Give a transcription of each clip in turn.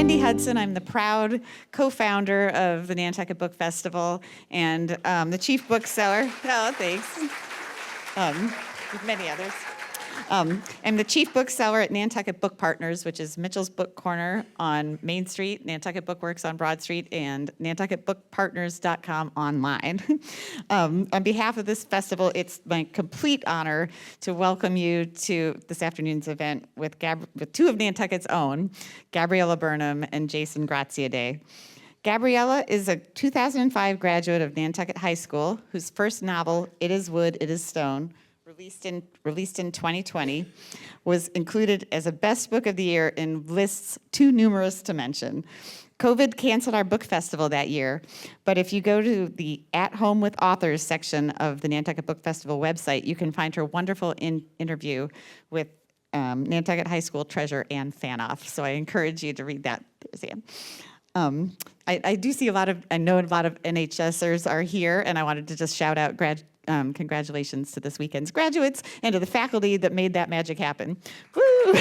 Wendy Hudson. I'm the proud co-founder of the Nantucket Book Festival and the chief bookseller. Oh, thanks. With many others. I'm the chief bookseller at Nantucket Book Partners, which is Mitchell's Book Corner on Main Street, Nantucket Bookworks on Broad Street, and nantucketbookpartners.com online. On behalf of this festival, it's my complete honor to welcome you to this afternoon's event with two of Nantucket's own, Gabriella Burnham and Jason Graziadei. Gabriella is a 2005 graduate of Nantucket High School, whose first novel, It Is Wood, It Is Stone, released in 2020, was included as a best book of the year in lists too numerous to mention. COVID canceled our book festival that year, but if you go to the At Home with Authors section of the Nantucket Book Festival website, you can find her wonderful interview with Nantucket High School treasurer Ann Fanoff. So I encourage you to read that. There's Ann. I do see I know a lot of NHSers are here, and I wanted to just shout out congratulations to this weekend's graduates and to the faculty that made that magic happen. Woo!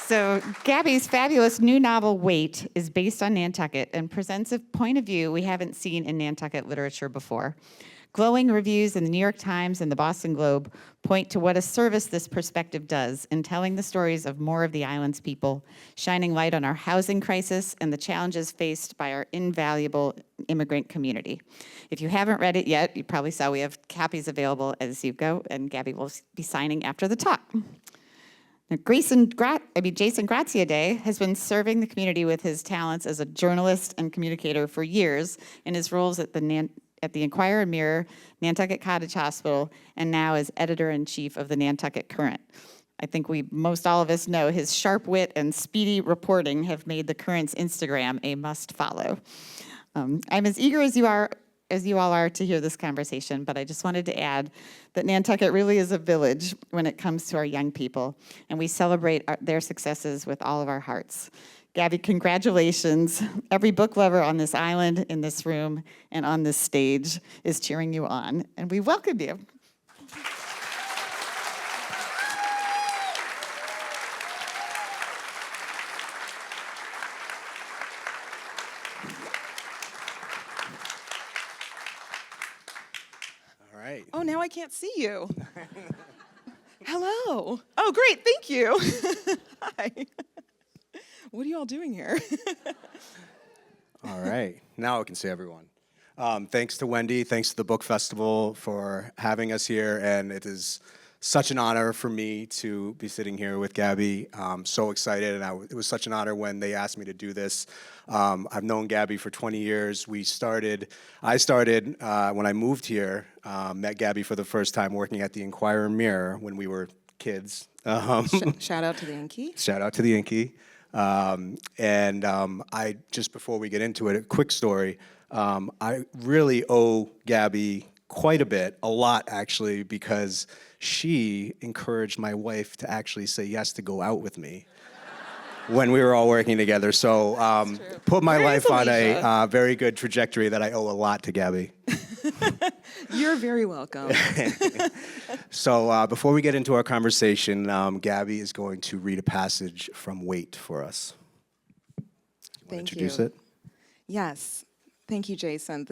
So Gabby's fabulous new novel, Wait, is based on Nantucket and presents a point of view we haven't seen in Nantucket literature before. Glowing reviews in the New York Times and the Boston Globe point to what a service this perspective does in telling the stories of more of the island's people, shining light on our housing crisis and the challenges faced by our invaluable immigrant community. If you haven't read it yet, you probably saw we have copies available as you go, and Gabby will be signing after the talk. Now, Jason Graziadei has been serving the community with his talents as a journalist and communicator for years in his roles at the Enquirer and Mirror, Nantucket Cottage Hospital, and now as editor-in-chief of the Nantucket Current. I think most all of us know his sharp wit and speedy reporting have made the Current's Instagram a must-follow. I'm as eager as you all are to hear this conversation, but I just wanted to add that Nantucket really is a village when it comes to our young people, and we celebrate their successes with all of our hearts. Gabby, congratulations. Every book lover on this island, in this room, and on this stage is cheering you on, and we welcome you. All right. Oh, now I can't see you. Hello. Oh, great, thank you. Hi. What are you all doing here? All right. Now I can see everyone. Thanks to Wendy. Thanks to the Book Festival for having us here. And it is such an honor for me to be sitting here with Gabby. I'm so excited. And it was such an honor when they asked me to do this. I've known Gabby for 20 years. I started when I moved here, met Gabby for the first time working at the Enquirer and Mirror when we were kids. Shout out to the Inky. Shout out to the Inky. I just before we get into it, a quick story. I really owe Gabby quite a lot actually, because she encouraged my wife to actually say yes to go out with me when we were all working together. So put my life on a very good trajectory that I owe a lot to Gabby. You're very welcome. So before we get into our conversation, Gabby is going to read a passage from Wait for us. Thank introduce you. it? Yes. Thank you, Jason.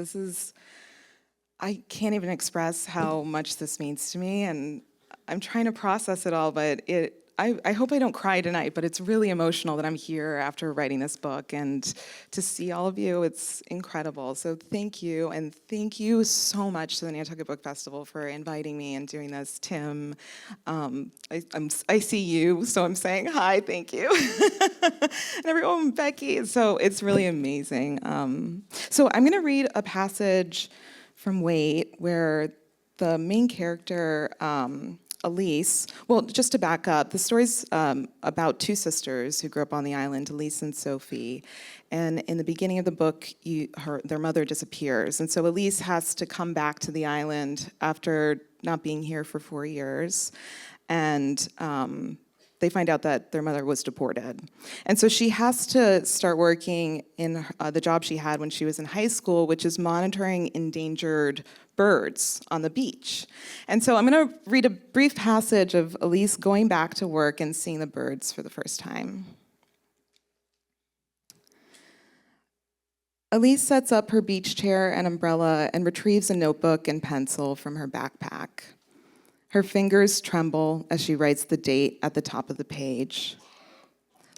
I can't even express how much this means to me, and I'm trying to process it all, but I hope I don't cry tonight, but it's really emotional that I'm here after writing this book, and to see all of you, it's incredible. So thank you, and thank you so much to the Nantucket Book Festival for inviting me and doing this. Tim, I see you, so I'm saying hi, thank you. And everyone, Becky, so it's really amazing. So I'm gonna read a passage from Wait where the main character, Elise, well, just to back up, the story's about two sisters who grew up on the island, Elise and Sophie. And in the beginning of the book, their mother disappears. And so Elise has to come back to the island after not being here for 4 years. And they find out that their mother was deported. And so she has to start working in the job she had when she was in high school, which is monitoring endangered birds on the beach. And so I'm going to read a brief passage of Elise going back to work and seeing the birds for the first time. Elise sets up her beach chair and umbrella and retrieves a notebook and pencil from her backpack. Her fingers tremble as she writes the date at the top of the page.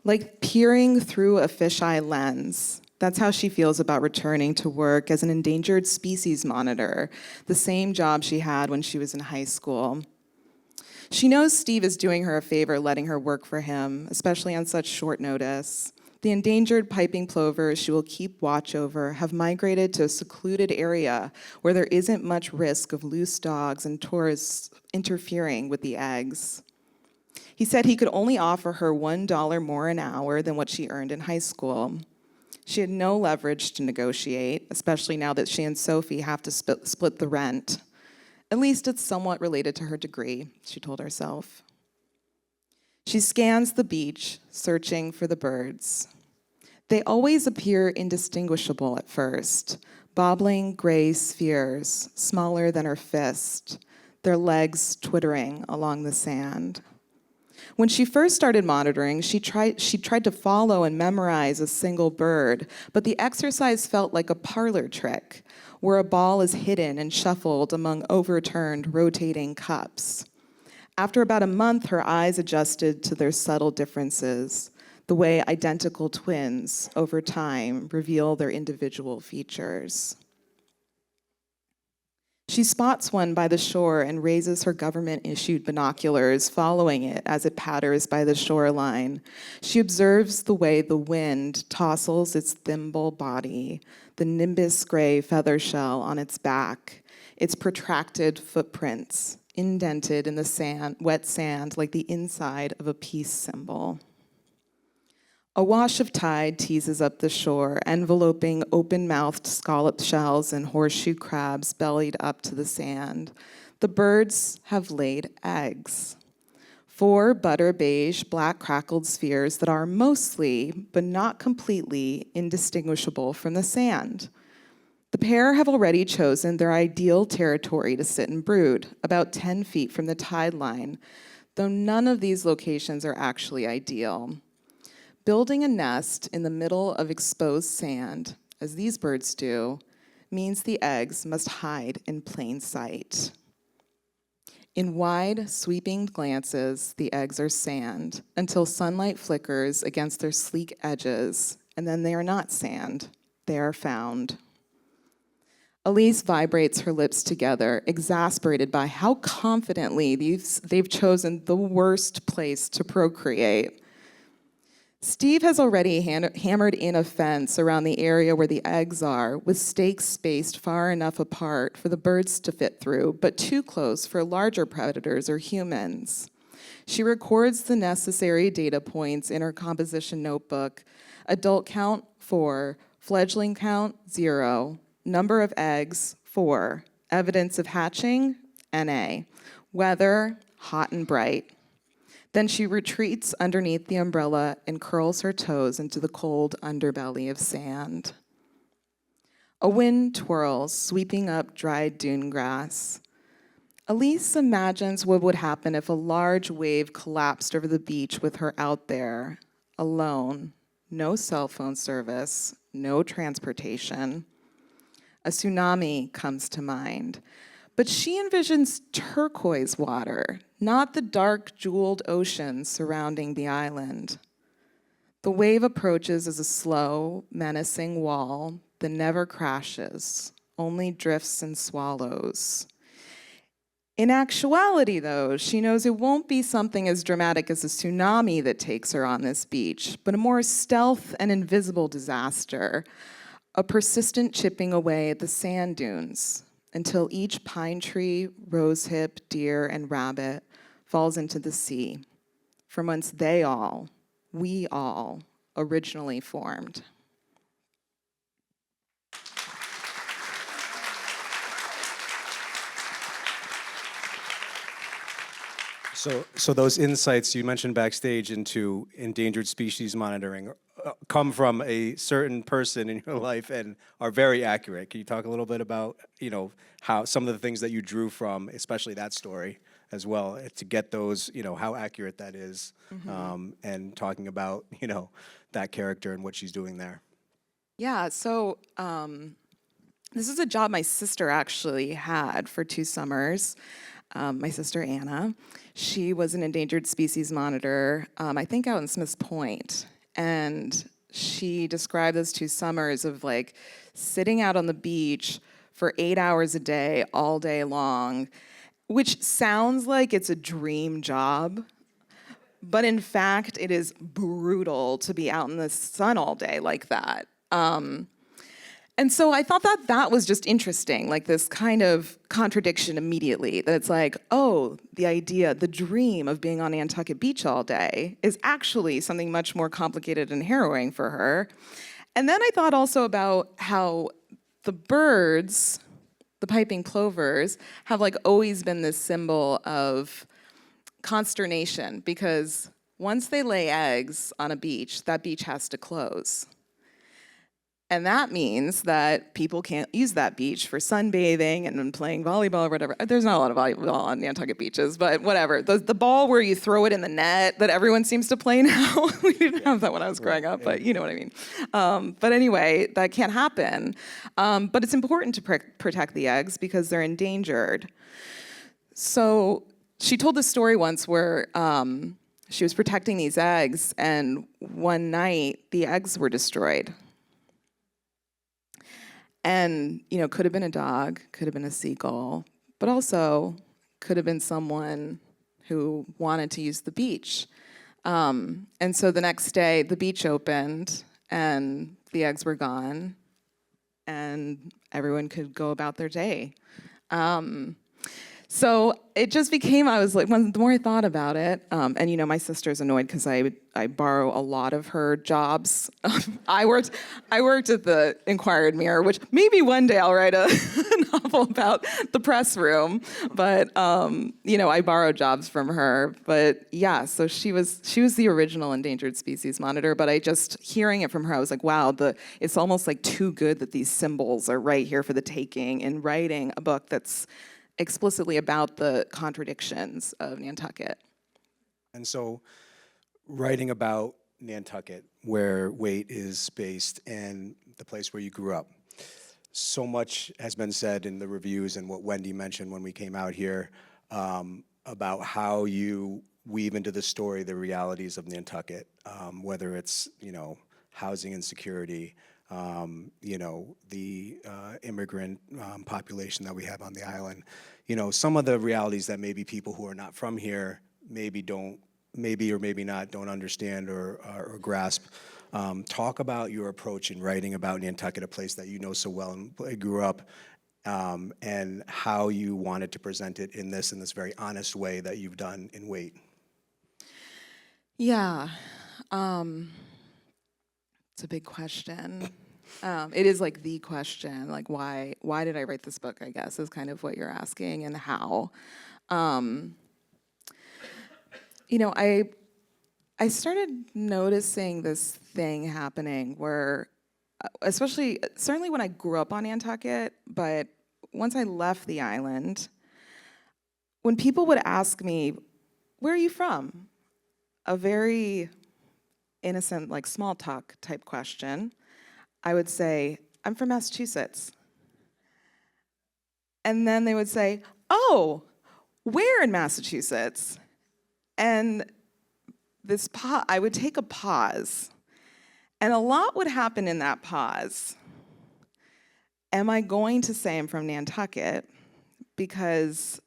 Like peering through a fisheye lens, that's how she feels about returning to work as an endangered species monitor, the same job she had when she was in high school. She knows Steve is doing her a favor letting her work for him, especially on such short notice. The endangered piping plovers she will keep watch over have migrated to a secluded area where there isn't much risk of loose dogs and tourists interfering with the eggs. He said he could only offer her $1 more an hour than what she earned in high school. She had no leverage to negotiate, especially now that she and Sophie have to split the rent. At least it's somewhat related to her degree, she told herself. She scans the beach, searching for the birds. They always appear indistinguishable at first, bobbling gray spheres, smaller than her fist, their legs twittering along the sand. When she first started monitoring, she tried to follow and memorize a single bird, but the exercise felt like a parlor trick, where a ball is hidden and shuffled among overturned, rotating cups. After about a month, her eyes adjusted to their subtle differences, the way identical twins, over time, reveal their individual features. She spots one by the shore and raises her government-issued binoculars, following it as it patters by the shoreline. She observes the way the wind tousles its thimble body, the nimbus gray feather shell on its back, its protracted footprints, indented in the sand, wet sand like the inside of a peace symbol. A wash of tide teases up the shore, enveloping open-mouthed scalloped shells and horseshoe crabs bellied up to the sand. The birds have laid eggs. 4 butter beige, black crackled spheres that are mostly, but not completely, indistinguishable from the sand. The pair have already chosen their ideal territory to sit and brood, about 10 feet from the tide line, though none of these locations are actually ideal. Building a nest in the middle of exposed sand, as these birds do, means the eggs must hide in plain sight. In wide, sweeping glances, the eggs are sand, until sunlight flickers against their sleek edges, and then they are not sand, they are found. Elise vibrates her lips together, exasperated by how confidently they've chosen the worst place to procreate. Steve has already hammered in a fence around the area where the eggs are, with stakes spaced far enough apart for the birds to fit through, but too close for larger predators or humans. She records the necessary data points in her composition notebook. Adult count, 4. Fledgling count, 0. Number of eggs, 4. Evidence of hatching, NA. Weather, hot and bright. Then she retreats underneath the umbrella and curls her toes into the cold underbelly of sand. A wind twirls, sweeping up dried dune grass. Elise imagines what would happen if a large wave collapsed over the beach with her out there, alone, no cell phone service, no transportation. A tsunami comes to mind. But she envisions turquoise water, not the dark, jeweled ocean surrounding the island. The wave approaches as a slow, menacing wall that never crashes, only drifts and swallows. In actuality, though, she knows it won't be something as dramatic as a tsunami that takes her on this beach, but a more stealth and invisible disaster, a persistent chipping away at the sand dunes, until each pine tree, rosehip, deer, and rabbit falls into the sea, from whence we all, originally formed. So those insights you mentioned backstage into endangered species monitoring come from a certain person in your life and are very accurate. Can you talk a little bit about, how some of the things that you drew from, especially that story as well, to get those, how accurate that is, and talking about, that character and what she's doing there. Yeah, so this is a job my sister actually had for 2 summers. My sister Anna, she was an endangered species monitor, I think out in Smiths Point. And she described those 2 summers of like sitting out on the beach for 8 hours a day, all day long, which sounds like it's a dream job. But in fact, it is brutal to be out in the sun all day like that. And so I thought that was just interesting, like this kind of contradiction immediately, that it's like, oh, the idea, the dream of being on Nantucket Beach all day is actually something much more complicated and harrowing for her. And then I thought also about how the birds, the piping plovers, have like always been this symbol of consternation, because once they lay eggs on a beach, that beach has to close. And that means that people can't use that beach for sunbathing and playing volleyball or whatever. There's not a lot of volleyball on Nantucket beaches, but whatever. The ball where you throw it in the net that everyone seems to play now. We didn't have that when I was growing up, but you know what I mean. But anyway, that can't happen. But it's important to protect the eggs because they're endangered. So she told this story once where she was protecting these eggs, and one night the eggs were destroyed. And, could have been a dog, could have been a seagull, but also could have been someone who wanted to use the beach. And so the next day, the beach opened, and the eggs were gone, and everyone could go about their day. So it just became, I was like, the more I thought about it, and my sister's annoyed because I borrow a lot of her jobs. I worked at the Inquirer Mirror, which maybe one day I'll write a novel about the press room. But I borrow jobs from her. But yeah, so she was the original endangered species monitor. But hearing it from her, I was like, wow, it's almost like too good that these symbols are right here for the taking in writing a book that's explicitly about the contradictions of Nantucket. And so writing about Nantucket, where Wait is based, and the place where you grew up, so much has been said in the reviews and what Wendy mentioned when we came out here about how you weave into the story the realities of Nantucket, whether it's, housing insecurity, the immigrant population that we have on the island. Some of the realities that maybe people who are not from here maybe don't understand or grasp. Talk about your approach in writing about Nantucket, a place that you know so well and grew up, and how you wanted to present it in this very honest way that you've done in Wait. Yeah. It's a big question. It is like the question, like why did I write this book, I guess, is kind of what you're asking, and how. I started noticing this thing happening where, certainly when I grew up on Nantucket, but once I left the island, when people would ask me, where are you from? A very innocent, like small talk type question, I would say, I'm from Massachusetts. And then they would say, oh, where in Massachusetts? And I would take a pause, and a lot would happen in that pause. Am I going to say I'm from Nantucket? Because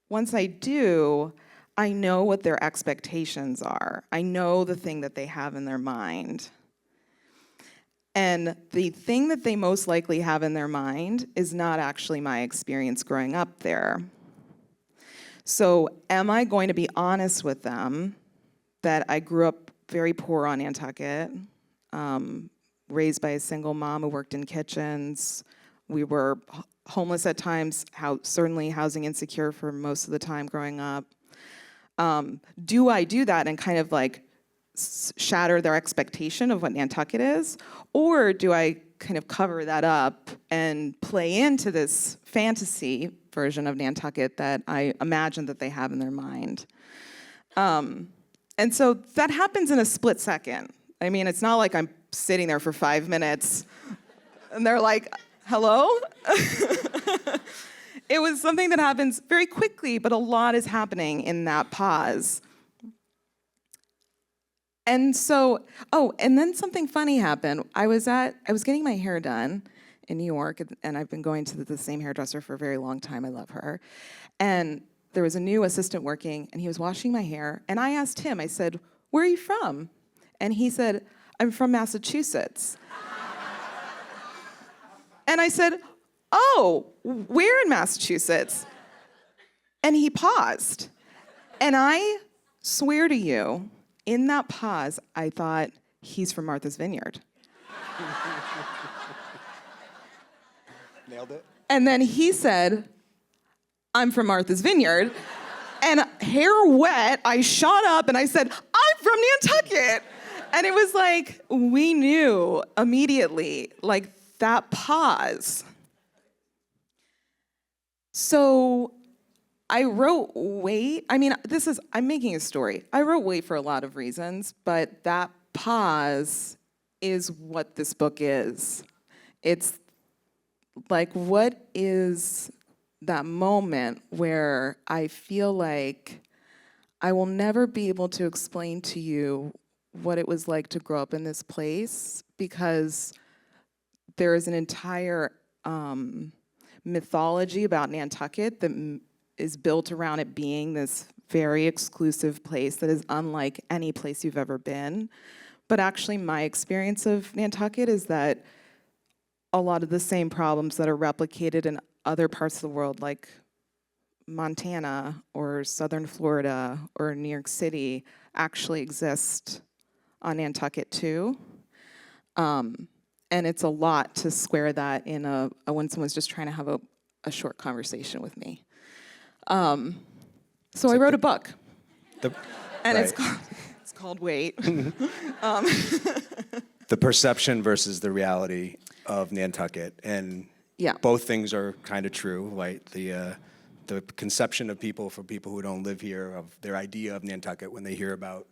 once I do, I know what their expectations are. I know the thing that they have in their mind. And the thing that they most likely have in their mind is not actually my experience growing up there. So am I going to be honest with them that I grew up very poor on Nantucket, raised by a single mom who worked in kitchens. We were homeless at times, certainly housing insecure for most of the time growing up. do I do that and kind of like shatter their expectation of what Nantucket is? Or do I kind of cover that up and play into this fantasy version of Nantucket that I imagine that they have in their mind? And so that happens in a split second. I mean, it's not like I'm sitting there for 5 minutes and they're like, hello? It was something that happens very quickly, but a lot is happening in that pause. And so, and then something funny happened. I was getting my hair done in New York, and I've been going to the same hairdresser for a very long time. I love her. And there was a new assistant working, and he was washing my hair. And I asked him, I said, where are you from? And he said, I'm from Massachusetts. And I said, oh, where in Massachusetts? And he paused. And I swear to you, in that pause, I thought, he's from Martha's Vineyard. Nailed it. And then he said, I'm from Martha's Vineyard. And hair wet, I shot up and I said, I'm from Nantucket. And it was like, we knew immediately, like that pause. So I wrote Wait. I mean, I'm making a story. I wrote Wait for a lot of reasons, but that pause is what this book is. It's like, what is that moment where I feel like I will never be able to explain to you what it was like to grow up in this place, because there is an entire mythology about Nantucket that is built around it being this very exclusive place that is unlike any place you've ever been. But actually, my experience of Nantucket is that a lot of the same problems that are replicated in other parts of the world, like Montana or Southern Florida or New York City, actually exist on Nantucket too. And it's a lot to square that in when someone's just trying to have a short conversation with me. So I wrote a book, and right. it's called Wait. The perception versus the reality of Nantucket, and Yeah. both things are kind of true, right? The conception of people, for people who don't live here, of their idea of Nantucket when they hear about,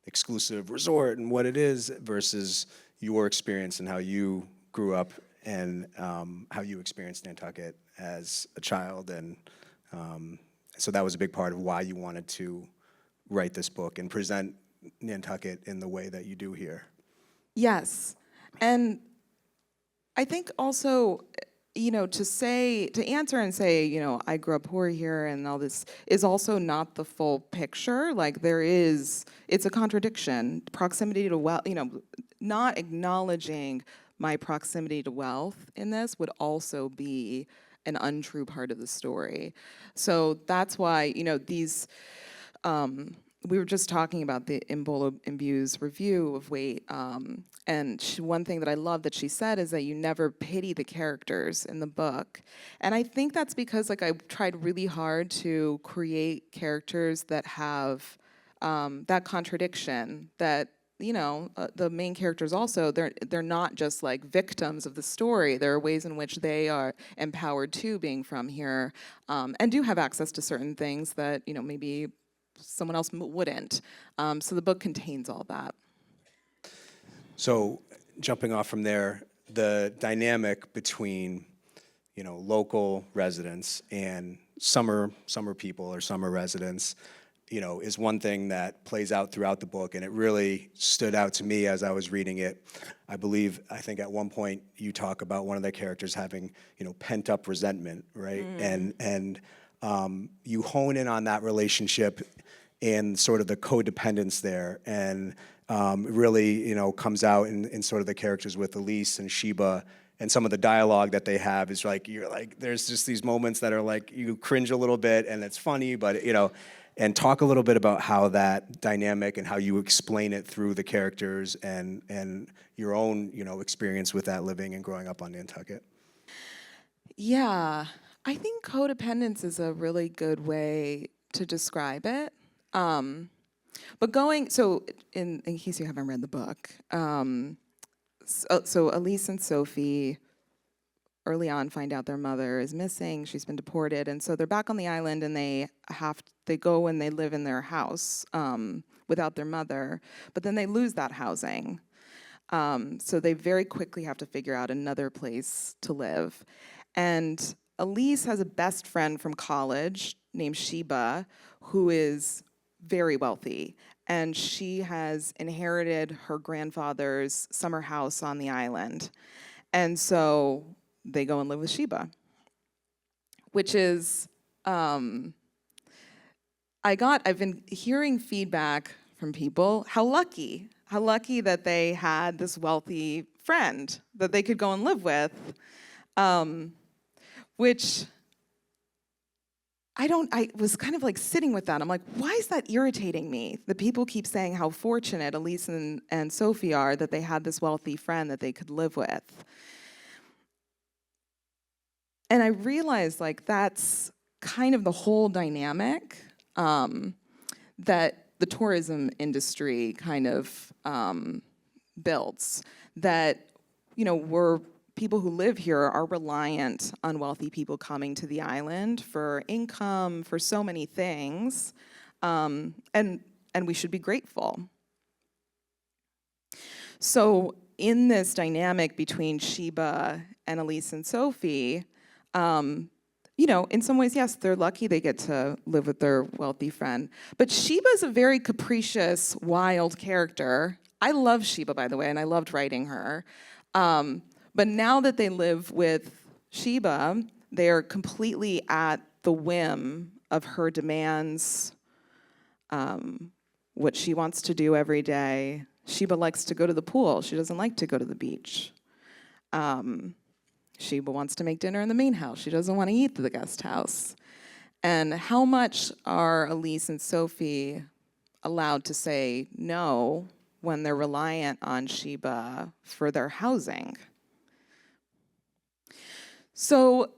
exclusive resort and what it is, versus your experience and how you grew up and how you experienced Nantucket as a child. And so that was a big part of why you wanted to write this book and present Nantucket in the way that you do here. Yes. And I think also, to answer and say, I grew up poor here and all this is also not the full picture. Like it's a contradiction. Proximity to wealth, not acknowledging my proximity to wealth in this would also be an untrue part of the story. So that's why, we were just talking about the Mbola Mbu's review of Wait, and one thing that I love that she said is that you never pity the characters in the book. And I think that's because I tried really hard to create characters that have that contradiction, that the main characters also, they're not just like victims of the story. There are ways in which they are empowered too, being from here, and do have access to certain things that maybe someone else wouldn't. So the book contains all that. So jumping off from there, the dynamic between, local residents and summer people or summer residents, is one thing that plays out throughout the book, and it really stood out to me as I was reading it. I think at one point you talk about one of the characters having, pent up resentment, right? And you hone in on that relationship and sort of the codependence there, and really, comes out in sort of the characters with Elise and Sheba, and some of the dialogue that they have is there's just these moments that are like, you cringe a little bit, and it's funny, but, and talk a little bit about how that dynamic and how you explain it through the characters and your own, experience with that living and growing up on Nantucket. Yeah, I think codependence is a really good way to describe it. But in case you haven't read the book, so Elise and Sophie early on find out their mother is missing. She's been deported, and so they're back on the island, and they go and they live in their house without their mother. But then they lose that housing, so they very quickly have to figure out another place to live. And Elise has a best friend from college named Sheba, who is very wealthy, and she has inherited her grandfather's summer house on the island, and so they go and live with Sheba, which is, I've been hearing feedback from people, how lucky that they had this wealthy friend that they could go and live with, which I was kind of like sitting with that. I'm like, why is that irritating me? The people keep saying how fortunate Elise and Sophie are that they had this wealthy friend that they could live with. And I realized, like, that's kind of the whole dynamic that the tourism industry kind of builds. That, people who live here are reliant on wealthy people coming to the island for income, for so many things, and we should be grateful. So in this dynamic between Sheba and Elise and Sophie, in some ways, yes, they're lucky they get to live with their wealthy friend. But Sheba's a very capricious, wild character. I love Sheba, by the way, and I loved writing her. But now that they live with Sheba, they are completely at the whim of her demands, what she wants to do every day. Sheba likes to go to the pool. She doesn't like to go to the beach. Sheba wants to make dinner in the main house. She doesn't want to eat at the guest house. And how much are Elise and Sophie allowed to say no when they're reliant on Sheba for their housing? So,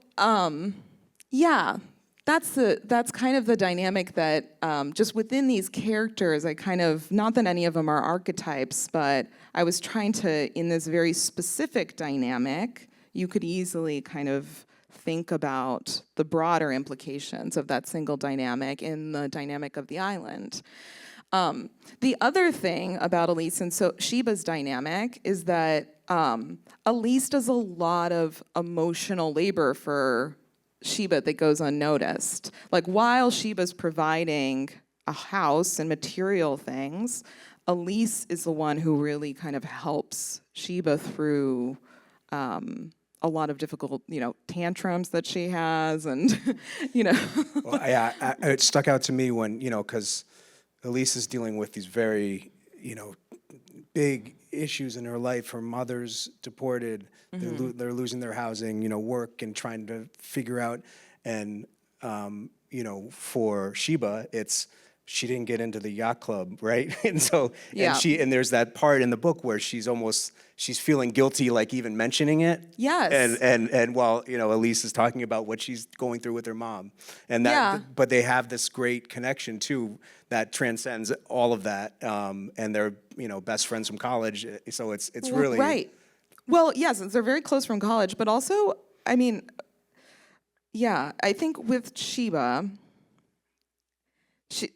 that's kind of the dynamic that just within these characters, I kind of, not that any of them are archetypes, but I was trying to, in this very specific dynamic, you could easily kind of think about the broader implications of that single dynamic in the dynamic of the island. The other thing about Elise and Sheba's dynamic is that Elise does a lot of emotional labor for Sheba that goes unnoticed. Like, while Sheba's providing a house and material things, Elise is the one who really kind of helps Sheba through a lot of difficult, tantrums that she has, and, Well, it stuck out to me when, because Elise is dealing with these very, big issues in her life. Her mother's deported. Mm-hmm. They're losing their housing, work, and trying to figure out. And, for Sheba, it's she didn't get into the yacht club, right? And so, yeah. and there's that part in the book where she's feeling guilty, like even mentioning it. Yes. And while, Elise is talking about what she's going through with her mom. And that, but they have this great connection too that transcends all of that. And they're, best friends from college. So it's really. Right. Well, yes, they're very close from college, but also, I think with Sheba,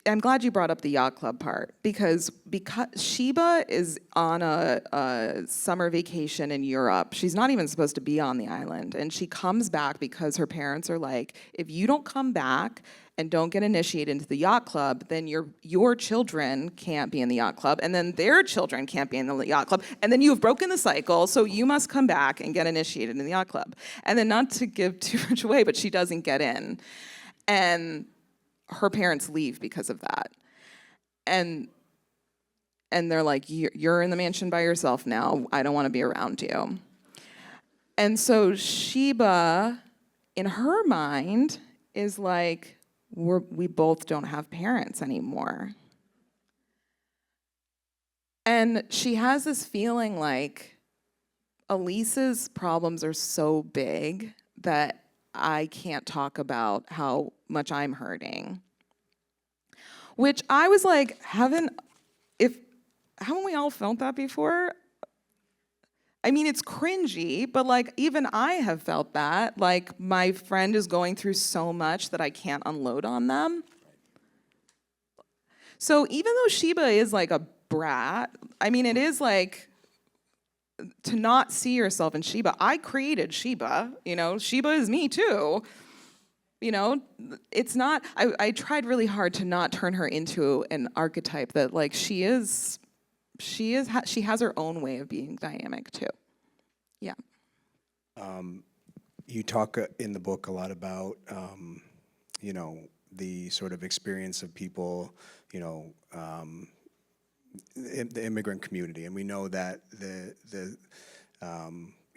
I'm glad you brought up the yacht club part, because Sheba is on a summer vacation in Europe. She's not even supposed to be on the island, and she comes back because her parents are like, if you don't come back and don't get initiated into the yacht club, then your children can't be in the yacht club, and then their children can't be in the yacht club, and then you've broken the cycle, so you must come back and get initiated in the yacht club. And then, not to give too much away, but she doesn't get in. And her parents leave because of that. And they're like, you're in the mansion by yourself now. I don't want to be around you. And so Sheba, in her mind, is like, we both don't have parents anymore. And she has this feeling like Elise's problems are so big that I can't talk about how much I'm hurting. which I was like, haven't we all felt that before? I mean, it's cringy, but like even I have felt that. Like my friend is going through so much that I can't unload on them. So even though Sheba is like a brat, I mean, it is like to not see yourself in Sheba. I created Sheba, Sheba is me too. It's not, I tried really hard to not turn her into an archetype that like she has her own way of being dynamic too. Yeah. You talk in the book a lot about, the sort of experience of people, the immigrant community, and we know that the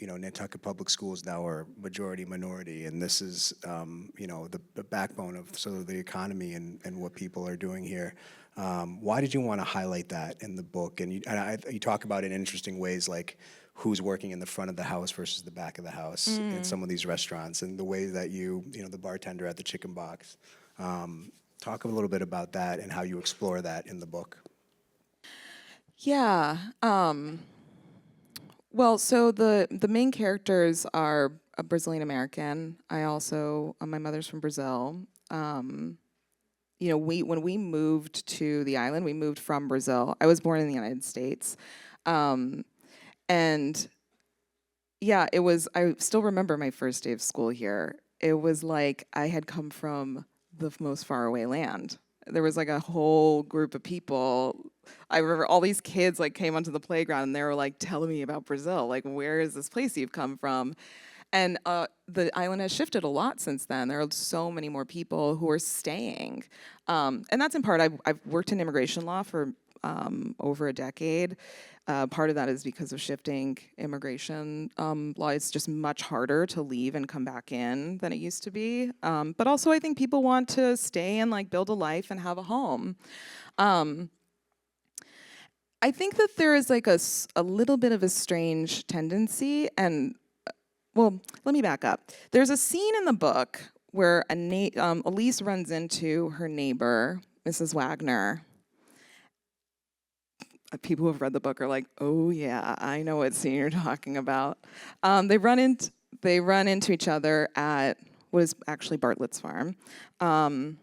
Nantucket public schools now are majority minority, and this is the backbone of sort of the economy and what people are doing here. Why did you want to highlight that in the book? And you talk about it in interesting ways, like who's working in the front of the house versus the back of the house in some of these restaurants, and the way that the bartender at the Chicken Box. Talk a little bit about that and how you explore that in the book. Yeah. Well, so the main characters are a Brazilian American. I also, my mother's from Brazil. When we moved to the island, we moved from Brazil. I was born in the United States. And yeah, I still remember my first day of school here. It was like I had come from the most faraway land. There was like a whole group of people. I remember all these kids like came onto the playground and they were like telling me about Brazil. Like, where is this place you've come from? And the island has shifted a lot since then. There are so many more people who are staying. And that's in part, I've worked in immigration law for over a decade. Part of that is because of shifting immigration law. It's just much harder to leave and come back in than it used to be. But also I think people want to stay and like build a life and have a home. I think that there is like a little bit of a strange tendency, and well, let me back up. There's a scene in the book where Elise runs into her neighbor, Mrs. Wagner. People who have read the book are like, oh yeah, I know what scene you're talking about. They run into each other at what is actually Bartlett's farm. And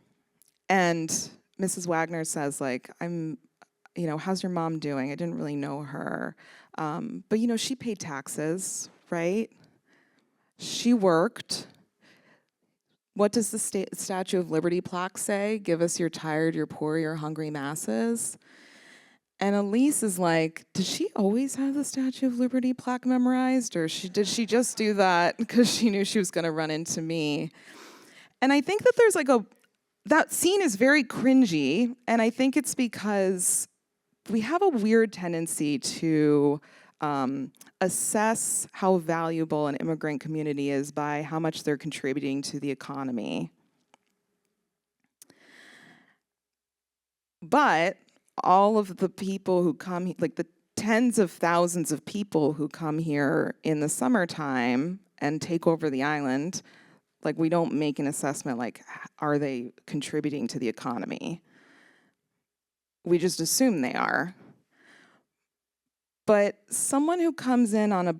Mrs. Wagner says like, how's your mom doing? I didn't really know her. But she paid taxes, right? She worked. What does the Statue of Liberty plaque say? Give us your tired, your poor, your hungry masses. And Elise is like, did she always have the Statue of Liberty plaque memorized? Or did she just do that because she knew she was going to run into me? And I think that there's like that scene is very cringy. And I think it's because we have a weird tendency to assess how valuable an immigrant community is by how much they're contributing to the economy. But all of the people who come, like the tens of thousands of people who come here in the summertime and take over the island, like we don't make an assessment like, are they contributing to the economy? We just assume they are. But someone who comes in on a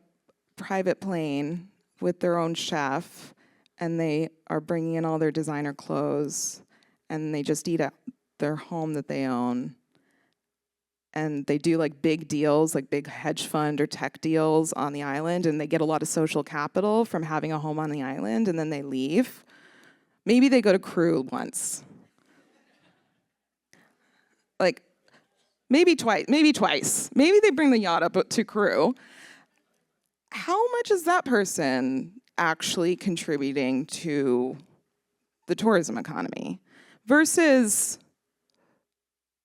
private plane with their own chef and they are bringing in all their designer clothes and they just eat at their home that they own, and they do like big deals, like big hedge fund or tech deals on the island, and they get a lot of social capital from having a home on the island, and then they leave. Maybe they go to Crew once. Like, maybe twice. Maybe they bring the yacht up to Crew. How much is that person actually contributing to the tourism economy versus,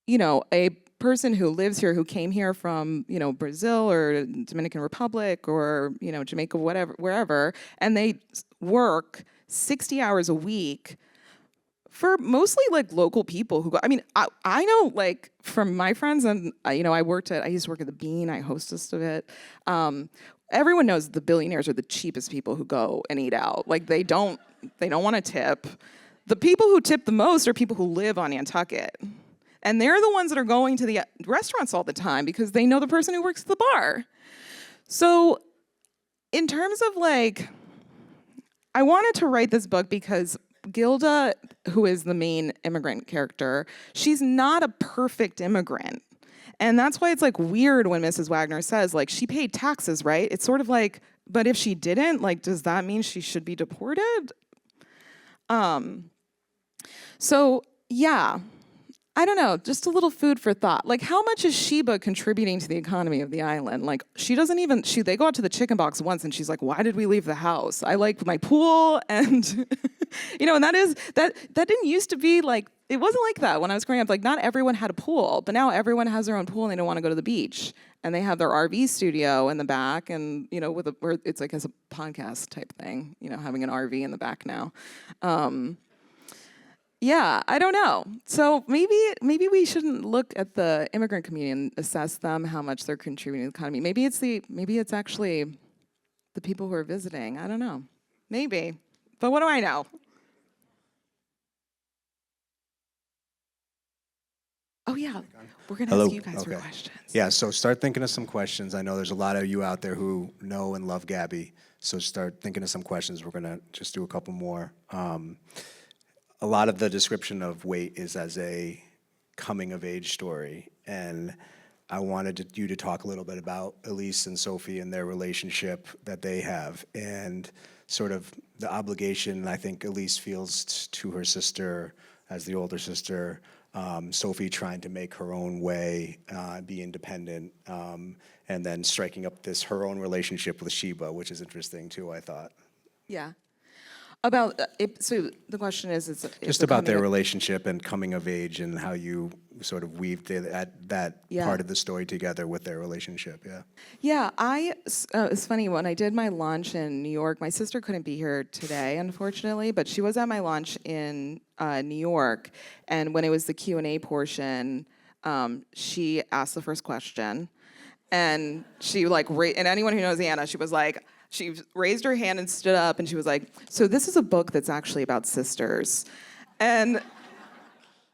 a person who lives here, who came here from, Brazil or Dominican Republic or, Jamaica, wherever, and they work 60 hours a week for mostly like local people who go. I mean, I know like from my friends, and I used to work at the Bean. I hostessed of it. Everyone knows the billionaires are the cheapest people who go and eat out. Like they don't want to tip. The people who tip the most are people who live on Nantucket. And they're the ones that are going to the restaurants all the time because they know the person who works at the bar. So in terms of like, I wanted to write this book because Gilda, who is the main immigrant character, she's not a perfect immigrant. And that's why it's like weird when Mrs. Wagner says, like, she paid taxes, right? It's sort of like, but if she didn't, like, does that mean she should be deported? So yeah, I don't know, just a little food for thought. Like, how much is Sheba contributing to the economy of the island? Like, she doesn't even, they go out to the chicken box once and she's like, why did we leave the house? I like my pool and, you know, and that didn't used to be like, it wasn't like that when I was growing up. Like, not everyone had a pool, but now everyone has their own pool and they don't want to go to the beach. And they have their RV studio in the back and, you know, where it's like as a podcast type thing, you know, having an RV in the back now. Yeah, I don't know. So maybe we shouldn't look at the immigrant community and assess them, how much they're contributing to the economy. Maybe it's actually the people who are visiting. I don't know. Maybe. But what do I know? Oh yeah, we're gonna ask you guys for questions. Yeah, so start thinking of some questions. I know there's a lot of you out there who know and love Gabby, so start thinking of some questions. We're gonna just do a couple more. A lot of the description of Wait is as a coming-of-age story, and I wanted you to talk a little bit about Elise and Sophie and their relationship that they have, and sort of the obligation I think Elise feels to her sister as the older sister, Sophie trying to make her own way, be independent, and then striking up her own relationship with Sheba, which is interesting too, I thought. Yeah. About so the question is just about their relationship and coming of age and how you sort of weaved that part of the story together with their relationship. Yeah, it's funny, when I did my launch in New York, my sister couldn't be here today, unfortunately, but she was at my launch in New York, and when it was the Q&A portion, she asked the first question, and she like, and anyone who knows Anna, she raised her hand and stood up, and she was like, so this is a book that's actually about sisters. And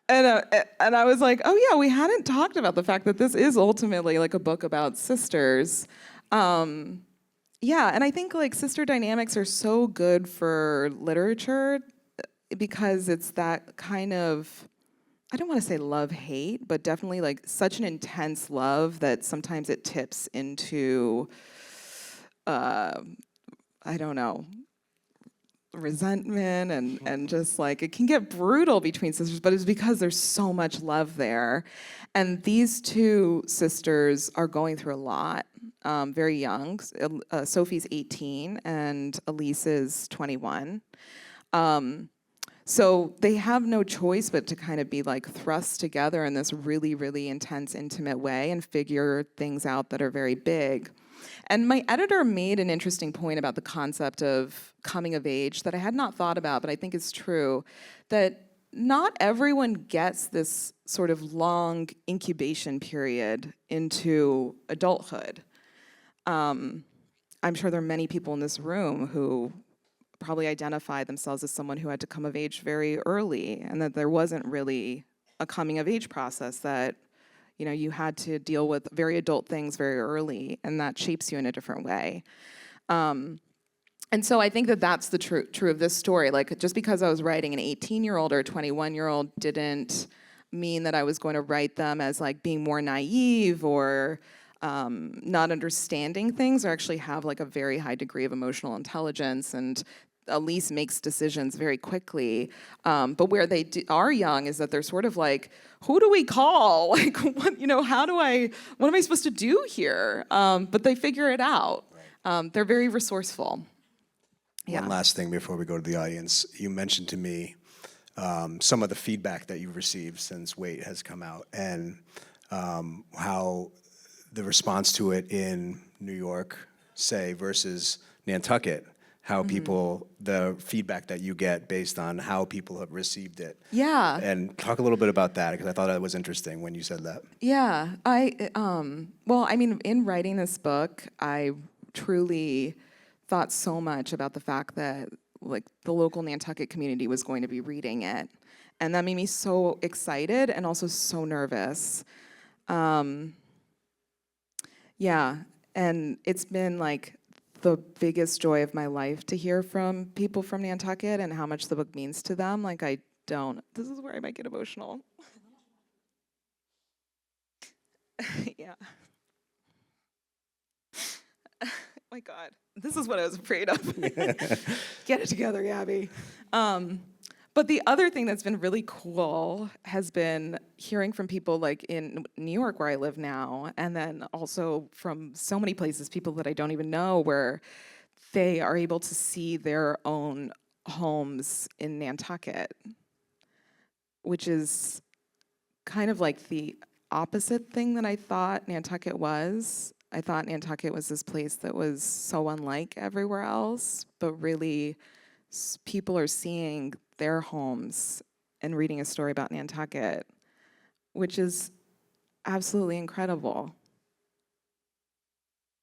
I was like, oh yeah, we hadn't talked about the fact that this is ultimately like a book about sisters. Yeah, and I think like sister dynamics are so good for literature because it's that kind of, I don't want to say love-hate, but definitely like such an intense love that sometimes it tips into, I don't know, resentment and just like, it can get brutal between sisters, but it's because there's so much love there. And these two sisters are going through a lot, very young. Sophie's 18 and Elise is 21. So they have no choice but to kind of be like thrust together in this really, really intense, intimate way and figure things out that are very big. And my editor made an interesting point about the concept of coming of age that I had not thought about, but I think is true, that not everyone gets this sort of long incubation period into adulthood. I'm sure there are many people in this room who probably identify themselves as someone who had to come of age very early, and that there wasn't really a coming of age process, that you know, you had to deal with very adult things very early, and that shapes you in a different way. And so I think that that's the true of this story. Like, just because I was writing an 18-year-old or a 21-year-old didn't mean that I was going to write them as like being more naive or not understanding things, or actually have like a very high degree of emotional intelligence, and Elise makes decisions very quickly. But where they are young is that they're sort of like, who do we call? Like, what, you know, what am I supposed to do here? But they figure it out. They're very resourceful. Yeah. One last thing before we go to the audience. You mentioned to me some of the feedback that you've received since Wait has come out, and how the response to it in New York, say, versus Nantucket, how people, the feedback that you get based on how people have received it. Yeah. And talk a little bit about that, because I thought that was interesting when you said that. Yeah, well, I mean, in writing this book, I truly thought so much about the fact that like the local Nantucket community was going to be reading it. And that made me so excited and also so nervous. Yeah, and it's been like the biggest joy of my life to hear from people from Nantucket and how much the book means to them. Like this is where I might get emotional. Yeah. My God, this is what I was afraid of. Get it together, Gabby. But the other thing that's been really cool has been hearing from people like in New York where I live now, and then also from so many places, people that I don't even know, where they are able to see their own homes in Nantucket, which is kind of like the opposite thing that I thought Nantucket was. I thought Nantucket was this place that was so unlike everywhere else, but really people are seeing their homes and reading a story about Nantucket, which is absolutely incredible.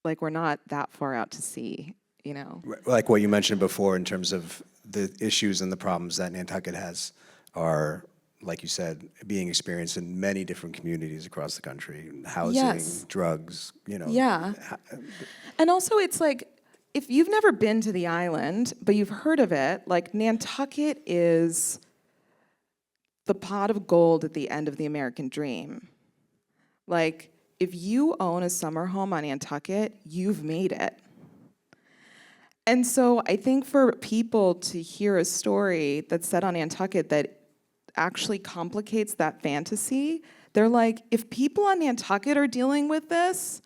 Like, we're not that far out to sea, you know? Like what you mentioned before in terms of the issues and the problems that Nantucket has are, like you said, being experienced in many different communities across the country. Housing, Yes. drugs, you know. Yeah. And also, it's like, if you've never been to the island, but you've heard of it, like Nantucket is the pot of gold at the end of the American dream. Like, if you own a summer home on Nantucket, you've made it. And so I think for people to hear a story that's set on Nantucket that actually complicates that fantasy, they're like, if people on Nantucket are dealing with this,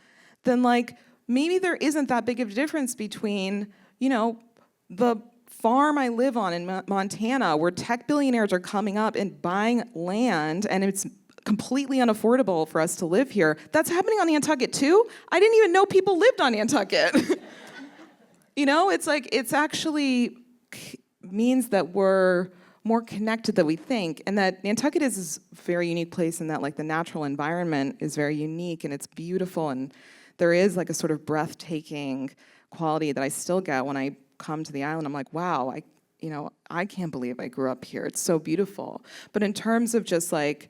then like, maybe there isn't that big of a difference between, you know, the farm I live on in Montana, where tech billionaires are coming up and buying land, and it's completely unaffordable for us to live here. That's happening on Nantucket too. I didn't even know people lived on Nantucket. You know, it's like, it's actually means that we're more connected than we think, and that Nantucket is a very unique place in that like the natural environment is very unique and it's beautiful, and there is like a sort of breathtaking quality that I still get when I come to the island. I'm like, wow, I can't believe I grew up here. It's so beautiful. But in terms of just like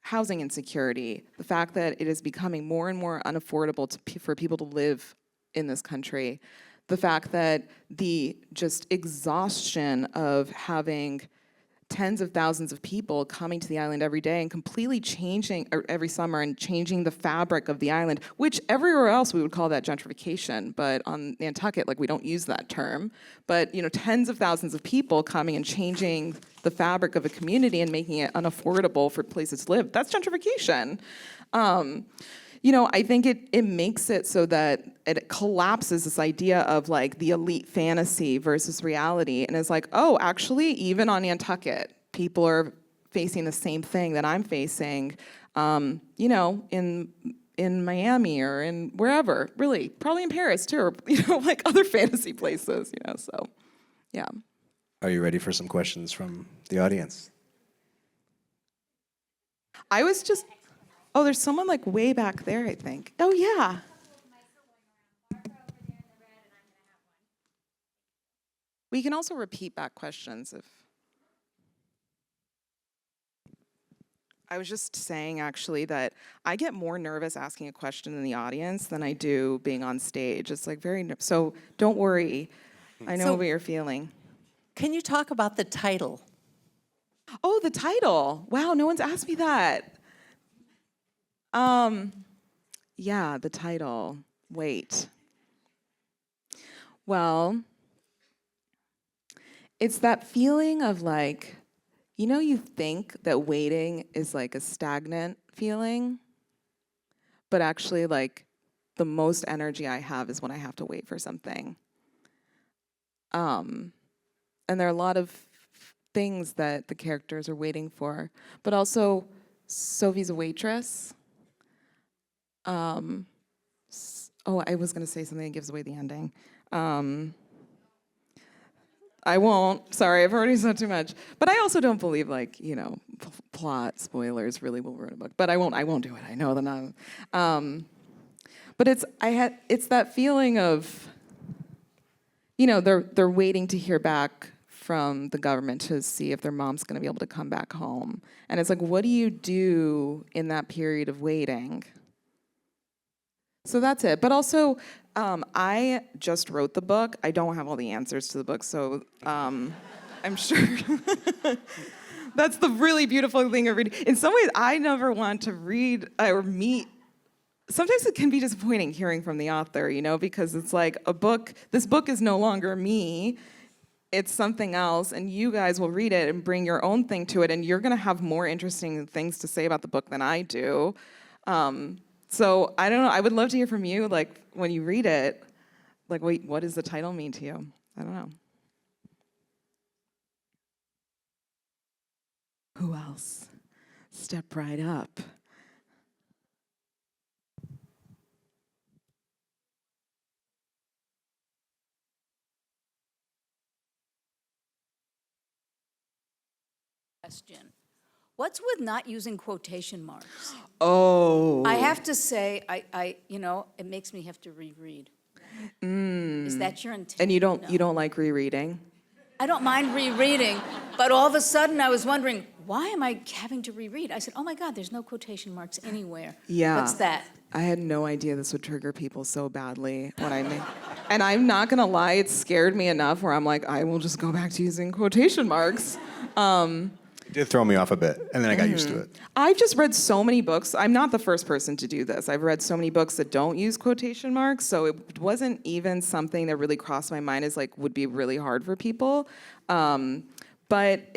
housing insecurity, the fact that it is becoming more and more unaffordable for people to live in this country, the fact that the just exhaustion of having tens of thousands of people coming to the island every day and completely changing, or every summer, and changing the fabric of the island, which everywhere else we would call that gentrification, but on Nantucket, like, we don't use that term. But, you know, tens of thousands of people coming and changing the fabric of a community and making it unaffordable for places to live, that's gentrification. You know, I think it makes it so that it collapses this idea of like the elite fantasy versus reality, and it's like, oh, actually, even on Nantucket, people are facing the same thing that I'm facing, you know, in Miami or in wherever, really, probably in Paris too, or, you know, like other fantasy places, you know, so, yeah. Are you ready for some questions from the audience? I was just, oh, there's someone like way back there, I think. Oh, yeah. We can also repeat back questions if. I was just saying, actually, that I get more nervous asking a question in the audience than I do being on stage. It's like so don't worry. I know what you're feeling. Can you talk about the title? Oh, the title. Wow, no one's asked me that. Yeah, the title. Wait. Well, it's that feeling of like, you know, you think that waiting is like a stagnant feeling, but actually, like, the most energy I have is when I have to wait for something. And there are a lot of things that the characters are waiting for, but also Sophie's a waitress. Oh, I was gonna say something that gives away the ending. I won't. Sorry, I've already said too much. But I also don't believe, like, you know, plot spoilers really will ruin a book. But I won't do it. I know that not. But it's that feeling of they're waiting to hear back from the government to see if their mom's going to be able to come back home. And it's like, what do you do in that period of waiting? So that's it. But also, I just wrote the book. I don't have all the answers to the book, so I'm sure that's the really beautiful thing of reading. In some ways, I never want to read or meet. Sometimes it can be disappointing hearing from the author, because it's like this book is no longer me. It's something else, and you guys will read it and bring your own thing to it, and you're going to have more interesting things to say about the book than I do. So I don't know. I would love to hear from you, like when you read it, like what does the title mean to you? I don't know. Who else? Step right up. Question. What's with not using quotation marks? Oh. I have to say, it makes me have to reread. Is that your intent? And you don't No. like rereading? I don't mind rereading, but all of a sudden I was wondering, why am I having to reread? I said, oh my God, there's no quotation marks anywhere. Yeah. What's that? I had no idea this would trigger people so badly when I made. And I'm not gonna lie, it scared me enough where I'm like, I will just go back to using quotation marks. It did throw me off a bit, and then I got used to it. I've just read so many books. I'm not the first person to do this. I've read so many books that don't use quotation marks, so it wasn't even something that really crossed my mind as like would be really hard for people. But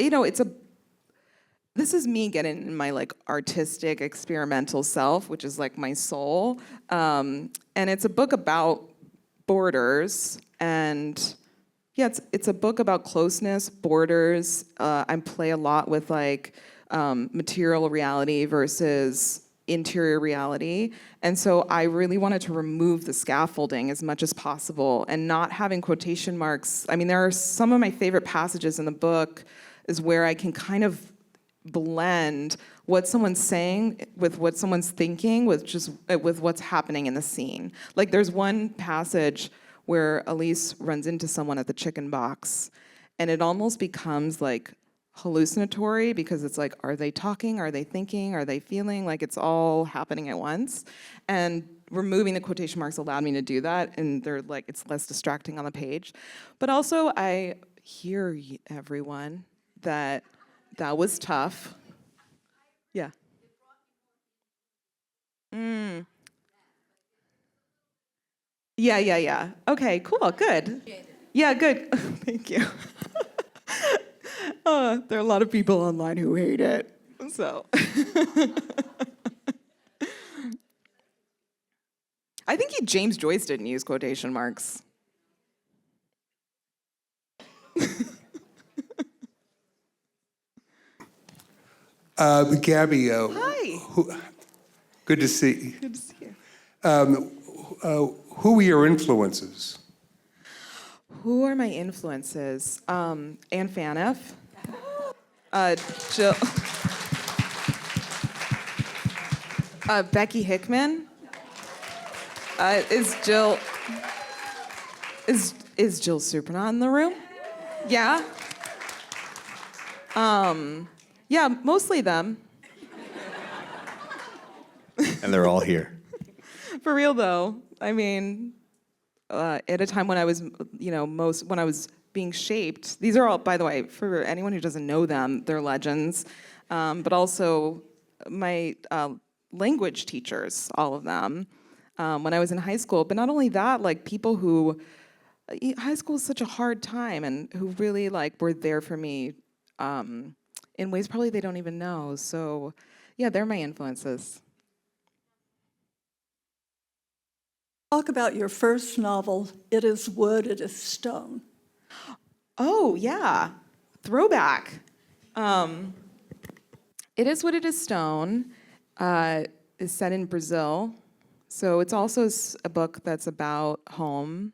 this is me getting in my like artistic experimental self, which is like my soul. And it's a book about borders and yeah, it's a book about closeness, borders. I play a lot with like material reality versus interior reality. And so I really wanted to remove the scaffolding as much as possible and not having quotation marks. I mean, there are some of my favorite passages in the book is where I can kind of blend what someone's saying with what someone's thinking with what's happening in the scene. Like there's one passage where Elise runs into someone at the chicken box, and it almost becomes like hallucinatory because it's like, are they talking? Are they thinking? Are they feeling? Like it's all happening at once. And removing the quotation marks allowed me to do that, and they're like, it's less distracting on the page. But also, I hear everyone that was tough. Yeah. Yeah. Okay, cool, good. Yeah, good. Thank you. There are a lot of people online who hate it, so. I think James Joyce didn't use quotation marks. Gabby, Hi. good to see you. Good to see you. Who were your influences? Who are my influences? Anne Faniff. Jill. Becky Hickman. Is Jill Supernaut in the room? Yeah. Yeah, mostly them. And they're all here. For real though, I mean, at a time when I was, when I was being shaped. These are all, by the way, for anyone who doesn't know them, they're legends. But also my language teachers, all of them, when I was in high school. But not only that, like people who, high school is such a hard time, and who really like were there for me in ways probably they don't even know. So yeah, they're my influences. Talk about your first novel, It Is Wood, It Is Stone. Oh, yeah. Throwback. It Is Wood, It Is Stone is set in Brazil. So it's also a book that's about home.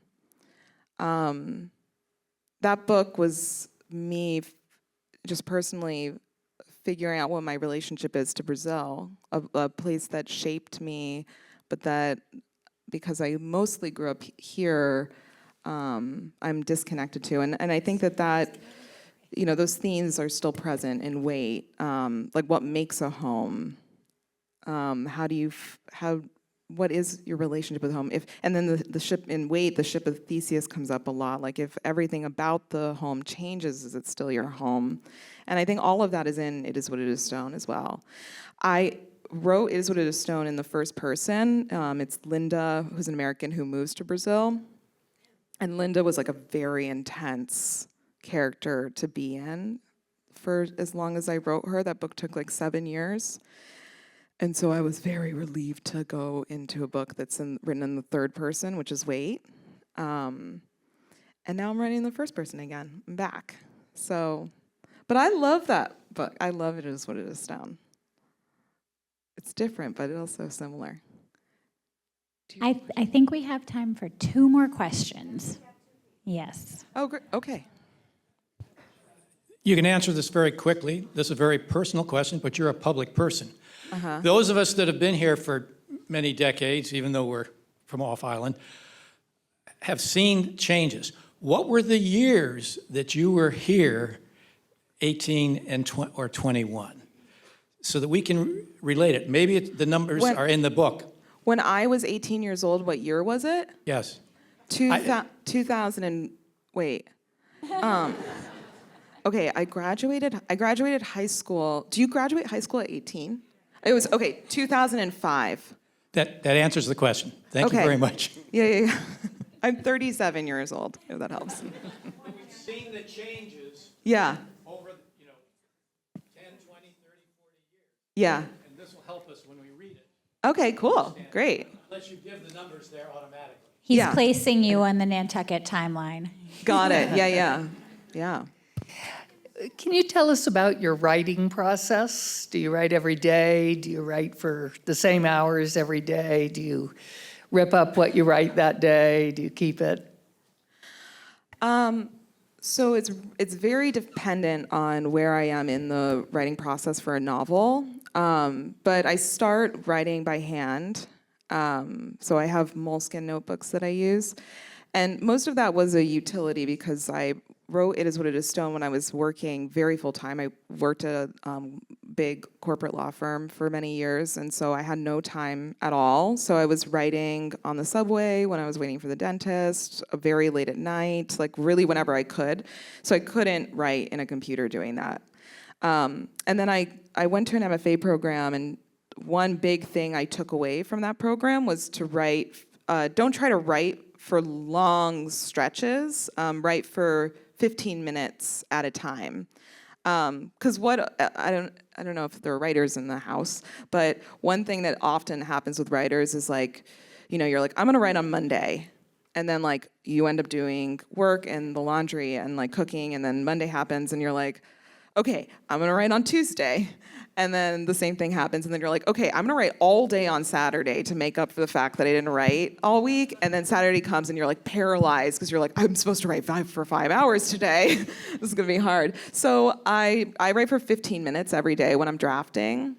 That book was me just personally figuring out what my relationship is to Brazil, a place that shaped me, but that because I mostly grew up here, I'm disconnected to. And I think that those themes are still present in Wait. Like what makes a home? What is your relationship with home? And then the ship in Wait, the ship of Theseus comes up a lot. Like if everything about the home changes, is it still your home? And I think all of that is in It Is What It Is Stone as well. I wrote It Is What It Is Stone in the first person. It's Linda, who's an American who moves to Brazil. And Linda was like a very intense character to be in for as long as I wrote her. That book took like 7 years. And so I was very relieved to go into a book that's written in the third person, which is Wait. And now I'm writing in the first person again. I'm back. So, but I love that book. I love It Is What It Is Stone. It's different, but also similar. I think we have time for 2 more questions. Yes. Oh, great. Okay. You can answer this very quickly. This is a very personal question, but you're a public person. Those of us that have been here for many decades, even though we're from off island, have seen changes. What were the years that you were here, 18 and or 21, so that we can relate it? Maybe the numbers are in the book. When I was 18 years old, what year was it? Yes. 2000 and wait. Okay, I graduated high school. Do you graduate high school at 18? It was 2005. That answers the question. Thank you very much. Yeah. I'm 37 years old, if that helps. We've seen the changes Yeah. over 10, 20, 30, 40 years. Yeah. And this will help us when we read it. Okay, cool. Great. Unless you give the numbers there automatically. He's Yeah. placing you on the Nantucket timeline. Got it. Yeah. Can you tell us about your writing process? Do you write every day? Do you write for the same hours every day? Do you rip up what you write that day? Do you keep it? So it's very dependent on where I am in the writing process for a novel. But I start writing by hand. So I have moleskin notebooks that I use. And most of that was a utility because I wrote It Is What It Is Stone when I was working very full-time. I worked at a big corporate law firm for many years, and so I had no time at all. So I was writing on the subway, when I was waiting for the dentist, very late at night, like really whenever I could. So I couldn't write in a computer doing that. And then I went to an MFA program, and one big thing I took away from that program was to write, don't try to write for long stretches, write for 15 minutes at a time. Because I don't know if there are writers in the house, but one thing that often happens with writers is like, you're like, I'm gonna write on Monday. And then like you end up doing work and the laundry and like cooking, and then Monday happens and you're like, okay, I'm gonna write on Tuesday. And then the same thing happens, and then you're like, okay, I'm gonna write all day on Saturday to make up for the fact that I didn't write all week. And then Saturday comes and you're like paralyzed because you're like, I'm supposed to write for 5 hours today. This is gonna be hard. So I write for 15 minutes every day when I'm drafting.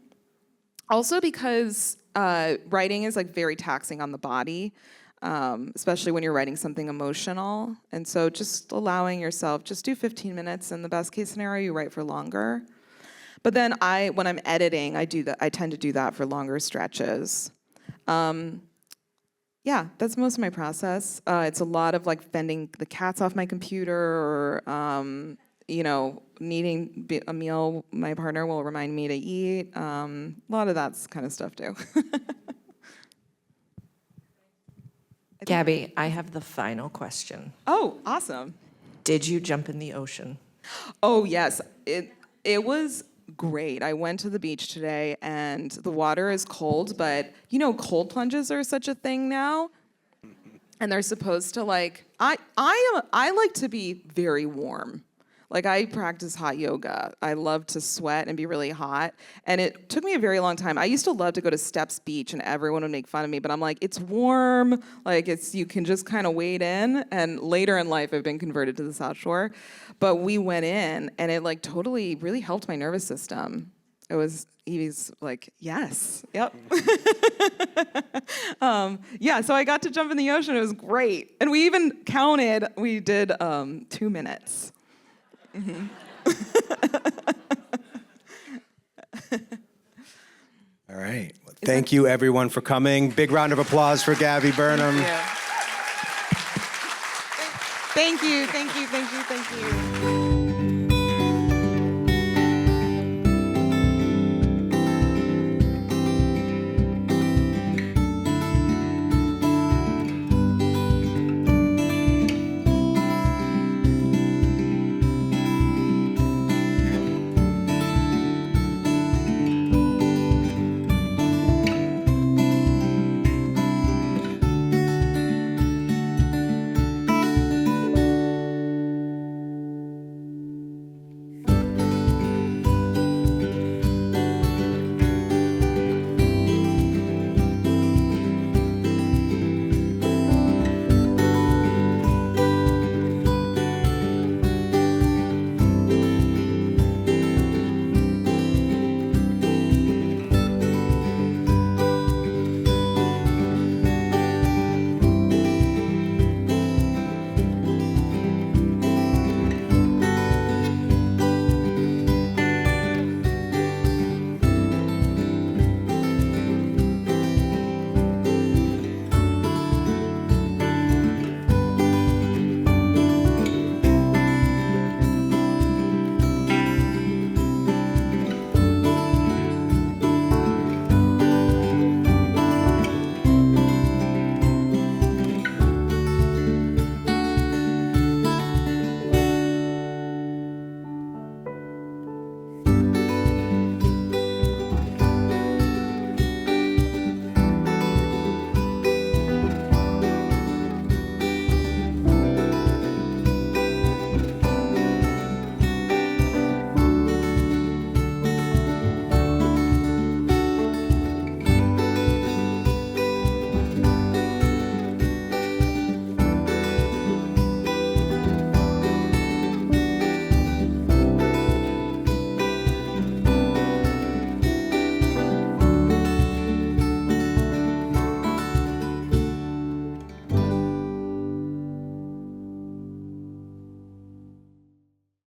Also because writing is like very taxing on the body, especially when you're writing something emotional. And so just allowing yourself, just do 15 minutes, and the best case scenario, you write for longer. But then when I'm editing, I tend to do that for longer stretches. Yeah, that's most of my process. It's a lot of like fending the cats off my computer, or needing a meal my partner will remind me to eat. A lot of that kind of stuff too. Gabby, I have the final question. Oh, awesome. Did you jump in the ocean? Oh, yes. It was great. I went to the beach today, and the water is cold, but cold plunges are such a thing now. And they're supposed to like, I like to be very warm. Like I practice hot yoga. I love to sweat and be really hot. And it took me a very long time. I used to love to go to Steps Beach and everyone would make fun of me, but I'm like, it's warm. Like you can just kind of wade in. And later in life, I've been converted to the South Shore. But we went in and it like totally really helped my nervous system. Evie's like, yes, yep. Yeah, so I got to jump in the ocean. It was great. And we even counted, we did 2 minutes. Mm-hmm. All right. Well, thank you, everyone, for coming. Big round of applause for Gabby Burnham. Thank you, thank you, thank you, thank you.